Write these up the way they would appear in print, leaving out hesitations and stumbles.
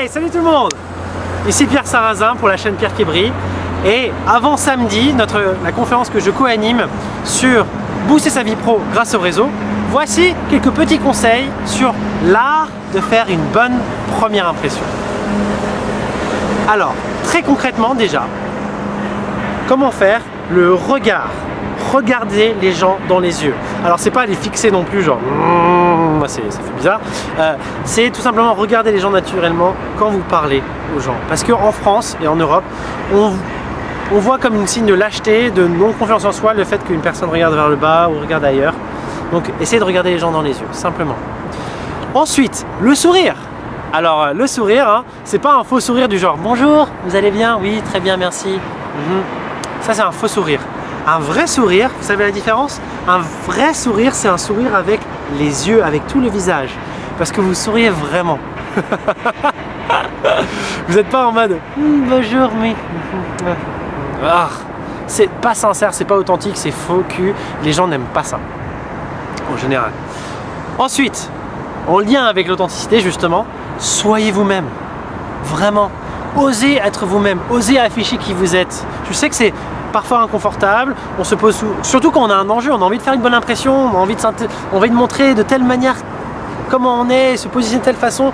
Hey, salut tout le monde! Ici Pierre Sarrazin pour la chaîne Pierre qui brille. Et avant samedi, la conférence que je co-anime sur booster sa vie pro grâce au réseau, voici quelques petits conseils sur l'art de faire une bonne première impression. Alors, très concrètement déjà, comment faire le regard? Regarder les gens dans les yeux. Alors c'est pas les fixer non plus, genre ça fait bizarre. C'est tout simplement regarder les gens naturellement quand vous parlez aux gens. Parce qu'en France et en Europe, on voit comme une signe de lâcheté, de non-confiance en soi, le fait qu'une personne regarde vers le bas ou regarde ailleurs. Donc essayez de regarder les gens dans les yeux, simplement. Ensuite, le sourire. Alors le sourire, hein, c'est pas un faux sourire du genre bonjour, vous allez bien? Oui, très bien, merci. Ça c'est un faux sourire. Un vrai sourire, vous savez la différence? Un vrai sourire, c'est un sourire avec les yeux, avec tout le visage. Parce que vous souriez vraiment. Vous n'êtes pas en mode bonjour, mais... C'est pas sincère, c'est pas authentique, c'est faux cul. Les gens n'aiment pas ça, en général. Ensuite, en lien avec l'authenticité, justement, soyez vous-même. Vraiment. Osez être vous-même, osez afficher qui vous êtes. Je sais que c'est parfois inconfortable, on se pose surtout quand on a un enjeu, on a envie de faire une bonne impression, on a envie de montrer de telle manière comment on est, se positionner de telle façon.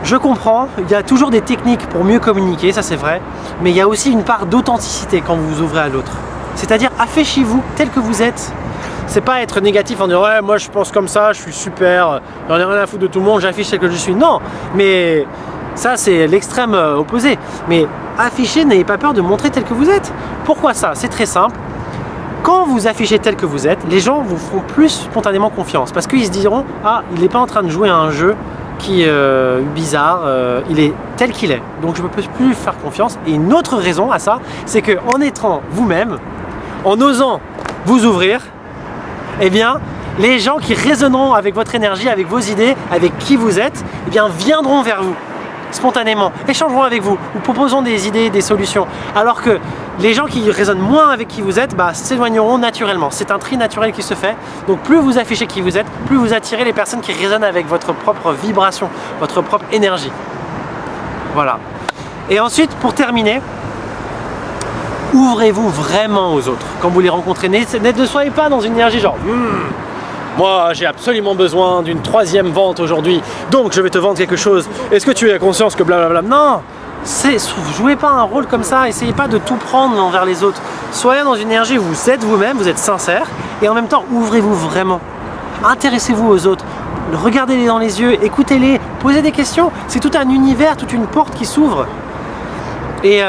Je comprends, il y a toujours des techniques pour mieux communiquer, ça c'est vrai, mais il y a aussi une part d'authenticité quand vous vous ouvrez à l'autre. C'est-à-dire affichez-vous tel que vous êtes. C'est pas être négatif en disant ouais moi je pense comme ça, je suis super, j'en ai rien à foutre de tout le monde, j'affiche tel que je suis. Non, mais ça c'est l'extrême opposé. Mais affichez, n'ayez pas peur de montrer tel que vous êtes. Pourquoi ça? C'est très simple. Quand vous affichez tel que vous êtes, les gens vous feront plus spontanément confiance. Parce qu'ils se diront ah il n'est pas en train de jouer à un jeu qui est bizarre, il est tel qu'il est. Donc je ne peux plus faire confiance. Et une autre raison à ça, c'est qu'en étant vous-même, en osant vous ouvrir, eh bien, les gens qui résonneront avec votre énergie, avec vos idées, avec qui vous êtes, eh bien, viendront vers vous spontanément, échangeront avec vous, vous proposeront des idées, des solutions. Alors que les gens qui résonnent moins avec qui vous êtes, s'éloigneront naturellement. C'est un tri naturel qui se fait. Donc plus vous affichez qui vous êtes, plus vous attirez les personnes qui résonnent avec votre propre vibration, votre propre énergie. Voilà. Et ensuite, pour terminer, ouvrez-vous vraiment aux autres. Quand vous les rencontrez, ne soyez pas dans une énergie genre moi j'ai absolument besoin d'une 3e vente aujourd'hui, donc je vais te vendre quelque chose. Est-ce que tu as conscience que blablabla? Non, jouez pas un rôle comme ça, essayez pas de tout prendre envers les autres. Soyez dans une énergie où vous êtes vous-même, vous êtes sincère, et en même temps ouvrez-vous vraiment. Intéressez-vous aux autres, regardez-les dans les yeux, écoutez-les, posez des questions. C'est tout un univers, toute une porte qui s'ouvre. Et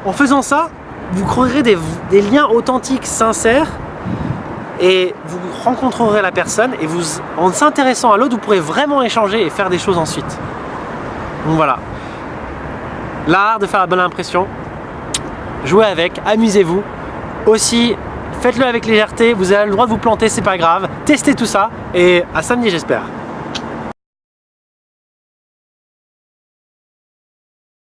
en faisant ça, vous créerez des liens authentiques, sincères, et vous rencontrerez la personne et en s'intéressant à l'autre, vous pourrez vraiment échanger et faire des choses ensuite. Donc voilà. L'art de faire la bonne impression. Jouez avec, amusez-vous. Aussi, faites-le avec légèreté. Vous avez le droit de vous planter, c'est pas grave. Testez tout ça et à samedi j'espère.